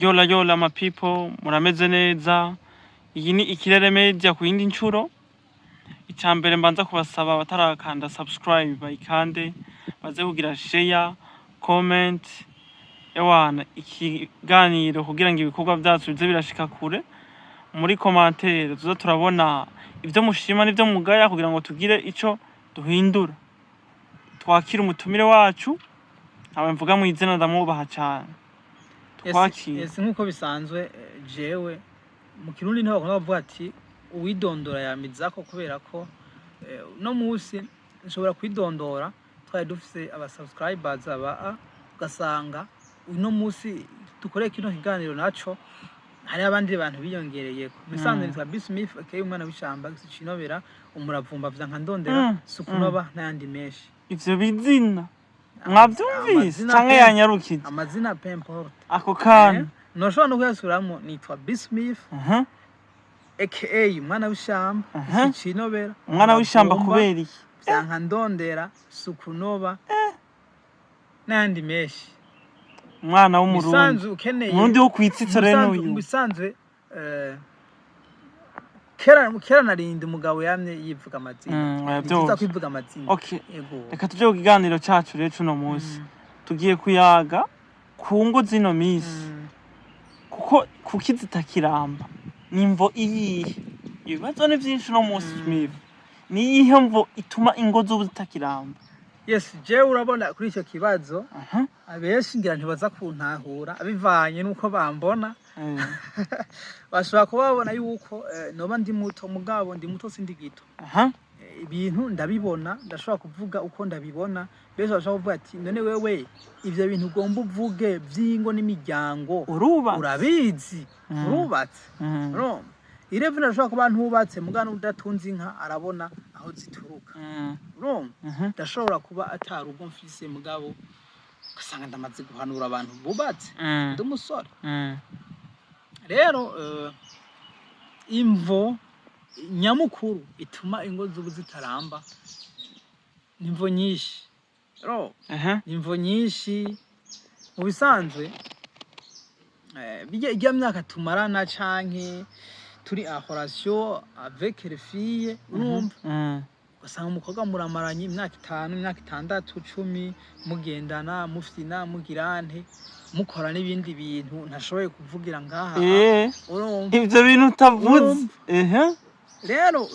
Yola yola ma people murameze neza. Iyi ni Ikirere Media ku yindi ncuro. Icambere mbanza kubasaba batarakanda subscribe bayikande, baze kugira share, comment. Ewana ikiganiro kugira ngo ibikorwa byacu bize birashika kure. Muri commentaire tuzo turabona ivyo mushima n'ivyo mugaya kugira ngo tugire ico duhindura. Twakira umutumire wacu, abe mvuga mu izina ndamubaha cyane. Ese nkuko bisanzwe jewe mu Kirundi ntabwo bavuga ati uwidondora yamizako, kubera ko no musi nshobora kwidondora twari dufise aba subscribers ugasanga uno musi dukoreye kino kiganiro naco hari abandi bantu biyongereyeko. Bisanzwe nitwa Bismith akeye umwana w'ishamba Cinobera umuravumba vya nkandondera Sukunoba n'ayandi menshi. Ivyo bizina mwavyumvise canke yanyarukije amazina peu importe ako kana noshobora no kuyasubiramo. Nitwa Bismith aka umwana w'ishamba Cinobera umwana w'ishamba kubera iki vya nkandondera Sukunoba n'ayandi menshi. umwana w'umurundi umurundi wo kwitsitso reno uyu bisanzwe kera narindi umugabo yamye yivuga amazina nziza kwivuga amazina. Okay, reka tuje ku kiganiro cacu rero cuno munsi tugiye kuyaga ku ngo zino misi kuko kukizitakiramba nimvo iyihe ibibazo ni vyinshi no munsi Smith ni iyihe mvo ituma ingo z'ubu zitakiramba. Yes, je urabona kuri ico kibazo abenshi ngira ntibaza kuntahura abivanye nuko bambona bashobora kubabona yuko noba ndi muto mugabo ndi muto sindi gito. Ibintu ndabibona ndashobora kuvuga uko ndabibona. Bese bashobora kuvuga ati none wewe ivyo bintu ugomba uvuge vy'ingo n'imiryango urabizi urubatse no irevuna ashobora kuba ntubatse mugana udatunze inka arabona aho zituruka no ndashobora kuba atarugo mfise mugabo ugasanga ndamaze guhanura abantu bubatse ndi umusore. Rero imvo nyamukuru ituma ingo z'ubu zitaramba nimvo nyinshi nimvo nyinshi. Mu bisanzwe bijya myaka tumarana canke turi en relation avec les filles urumva ugasanga umukobwa muramaranye imyaka 5 imyaka 6 10 mugendana mufina mugirante mukora n'ibindi bintu ntashoboye kuvugira ngaha urumva ivyo bintu utavuze. Rero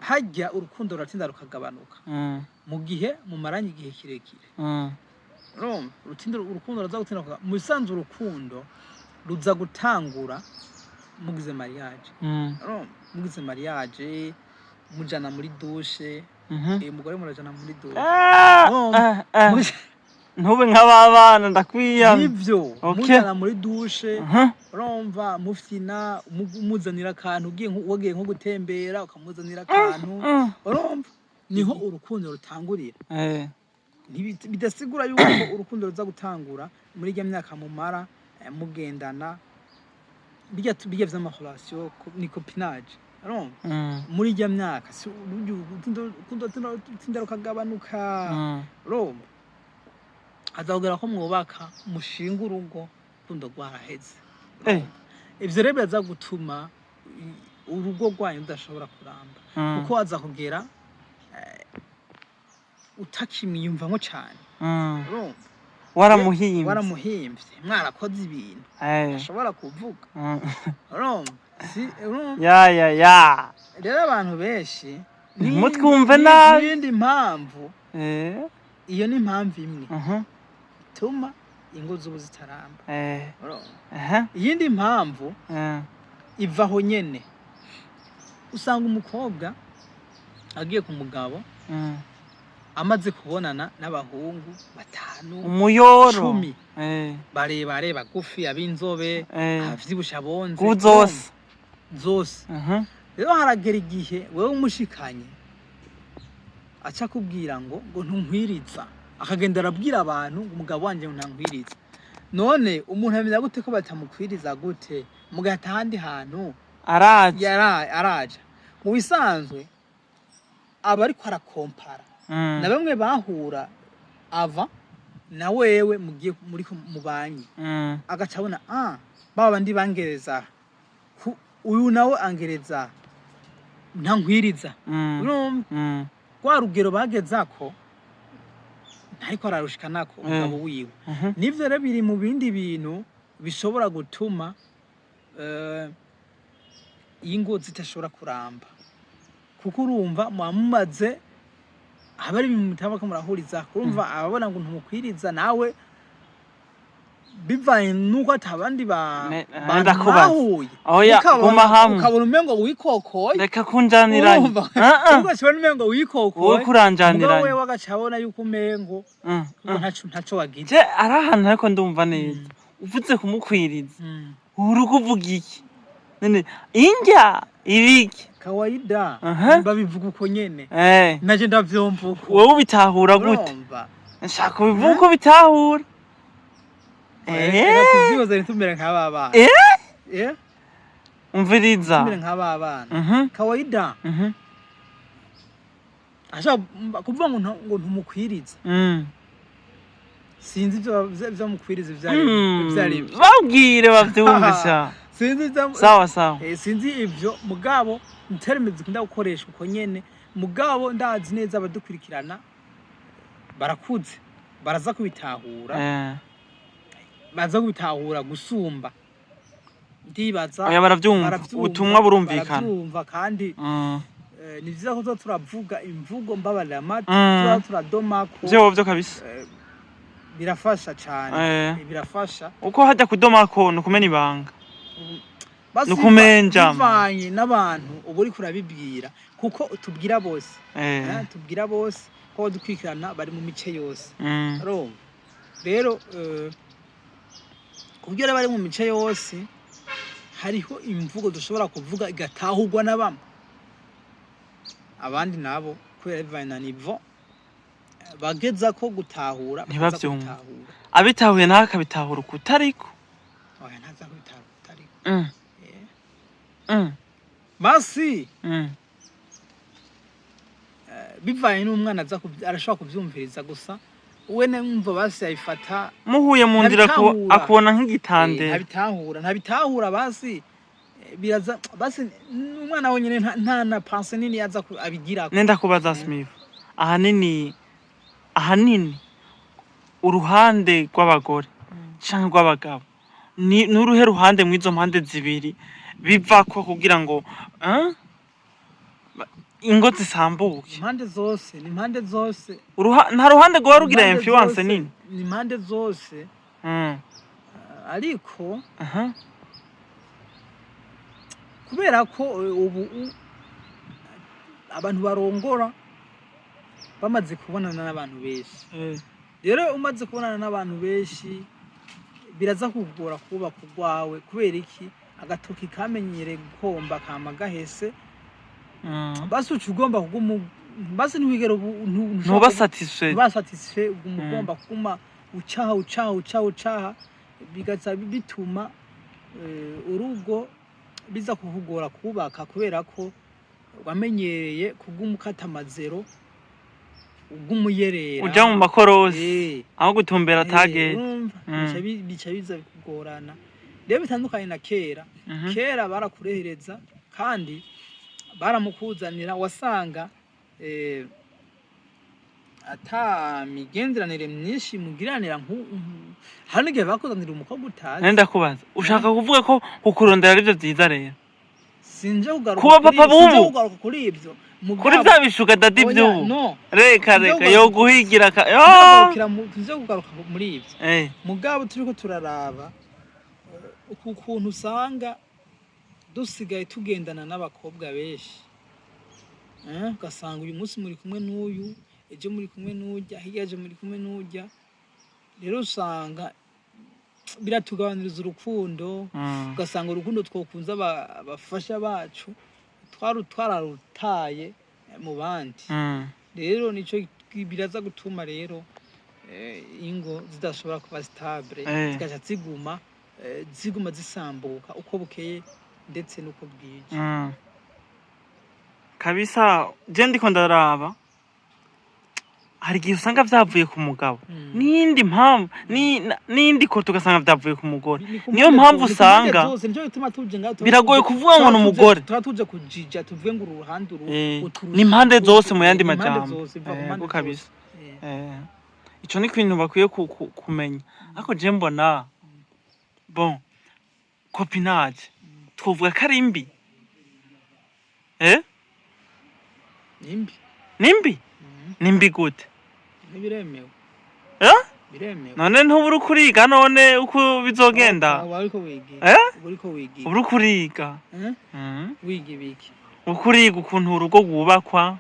hajya urukundo ruratinda rukagabanuka mu gihe mumaranye igihe kirekire. Urukundo ruza gutinda mu bisanzwe urukundo ruza gutangura mugize mariage. Mugize mariage mujana muri douche umugore murajana muri douche ntube nk'ababana ndakwiyamye ivyo mujana muri douche urumva mufina muzanira akantu ugiye nko gutembera ukamuzanira akantu urumva niho urukundo rutangurira. Bidasigura yuko urukundo ruza gutangura muri rya myaka mumara mugendana bijya vy'ama relation ni copinage urumva muri rya myaka urukundo tinda rukagabanuka urumva azahugera ko mwubaka mushinga urugo rukundo rwaraheze. Ivyo rero biraza gutuma urugo rwanyu rudashobora kuramba kuko aza kugera utakimwiyumvamo cyane urumva waramuhimvye mwarakoze ibintu ashobora kuvuga urumva ya rero abantu benshi mutwumve nabi n'indi mpamvu iyo ni impamvu imwe ituma ingo z'ubu zitaramba. Iyindi mpamvu ivaho nyene usanga umukobwa agiye ku mugabo amaze kubonana n'abahungu 5 umuyoro 10 barebare bagufi abinzobe avyibusha bonze zose. Rero haragera igihe wewe umushikanye aca kubwira ngo ntunkwiriza akagenda arabwira abantu umugabo wanje ntankwiriza. None umuntu amenya gute ko batamukwiriza gute mugata handi hantu araja mu bisanzwe aba ariko arakompara na bamwe bahura ava na wewe mugiye muri mubanye agaca abona baba ndi bangereza uyu nawe angereza ntankwiriza urumva kwa rugero bagezako ntariko ararushikanako umugabo wiwe nivyo rero biri mu bindi bintu bishobora gutuma ingo zitashobora kuramba kuko urumva mumaze abari mutaba ko murahuriza urumva ababona ngo ntumukwiriza nawe bivanye nuko atabandi bandakubahuye ukabona umengo wikokoye reka kunjaniranye ugashobora umengo wikokoye ukuranjaniranye wewe wagacabona yuko umengo ntaco wagize ari ahantu ariko ndumva neza uvuze kumukwiriza uri kuvuga iki nene injya ibiki kawaida babivuga uko nyene naje ndavyumva uko wowe ubitahura gute nshaka ubivuga uko bitahura tuzihoze nitumere nk'ababana umviriza tumere nk'ababana kawaida asha kuvuga ngo ntumukwiriza sinzi ivyo mukwiriza ivyari babwire bavyumvisha sinzi sawa sinzi ivyo mugabo intermes zikunda gukoresha uko nyene mugabo ndazi neza abadukurikirana barakuze baraza kubitahura baza kubitahura gusumba ndibaza baravyumva ubutumwa burumvikana baravyumva kandi ni vyiza ko turavuga imvugo mbabarira amati turadomako vyo kabisa birafasha cyane birafasha uko hajya kudomako nukumena ibanga nukumenja bivanye n'abantu uburi kurabibwira kuko tubwira bose tubwira bose ko dukwikirana bari mu mice yose rero kubyo bari mu mice yose hariho imvugo dushobora kuvuga igatahurwa na bamwe abandi nabo kubera bivanye na nivo bageza ko gutahura ntibavyumva abitahuye nawe akabitahura ukutariko ntaza kubitahura ukutariko basi bivanye n'umwana arashobora kuvyumviriza gusa we numva basi ayifata muhuye mu nzira akubona nk'igitande ntabitahura basi biraza basi umwana wenyine nta na pense nini yaza abigira nenda kubaza Smith ahanini uruhande rw'abagore canke rw'abagabo ni uruhe ruhande mwizo mpande zibiri biva ko kugira ngo ingo zisambuke impande zose ni impande zose nta ruhande rwa rugira influence nini ni impande zose ariko kubera ko ubu abantu barongora bamaze kubonana n'abantu benshi rero umaze kubonana n'abantu benshi biraza kugora kuba kugwawe kubera iki agatoki kamenyere gukomba kama gahese basi ucugomba basi ntiwigera ntubasatisfait ugomba kuma ucaha bigaza bituma urugo biza kuvugora kubaka kubera ko wamenyereye kugumukata amazero ugumuyerera uja mu makorosi aho gutumbera tage bica biza kugorana rero bitandukanye na kera barakurehereza kandi baramukuzanira wasanga ata migenderanire myinshi mugiranira hari n'igihe bakuzanira umukobwa utazi nenda kubaza ushaka kuvuga ko kukurondera arivyo vyiza rero sinje kugaruka kuba papa bubu kuri ivyo kuri bya bishuka dadi vy'ubu reka yo guhigira sinje kugaruka muri ivyo mugabo turiko turaraba ukuntu usanga dusigaye tugendana n'abakobwa benshi ugasanga uyu munsi muri kumwe n'uyu ejo muri kumwe n'ujya hirya ejo muri kumwe n'ujya rero usanga biratugabaniriza urukundo ugasanga urukundo twokunze abafasha bacu twararutaye mu bandi rero nico biraza gutuma rero ingo zidashobora kuba stable zigaca ziguma zisambuka uko bukeye ndetse nuko bwije kabisa je ndiko ndaraba hari igihe usanga vyavuye ku mugabo Mm. n'indi mpamvu n'indi koto ugasanga vyavuye ku mugore Ni ku niyo mpande mpamvu zose, ni ku mpande usanga zose, nico gituma tuje ngaho biragoye kuvuga ngo ni umugore tuba tuje kujija tuvuge ngo uruhande ni impande zose mu yandi Ni impande majambo zose, biva ku mpande yego kabisa zose. ico ni ikintu bakwiye kumenya ariko je mbona bon copinage twovuga ko ari mbi Nimbi. nimbi nimbi gute Nibiremewe. eh Biremewe. none ntubura kuriga none uko bizogenda Wariko wiga. Uriko wiga. ubura kuriga Wiga ibiki. ukuriga ukuntu urugo rwubakwa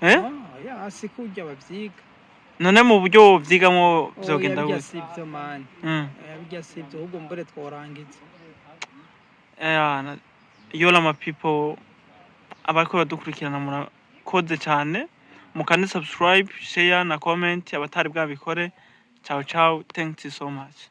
Ya si kurya bavyiga. none mu buryo vyigamwo vyogenda Oya, gute birya sivyo mani. Birya sivyo ahubwo mbere tworangiza. yola ma people abariko badukurikirana murakoze cyane mukande subscribe share na comment abatari bwabikore ciao ciao thanks so much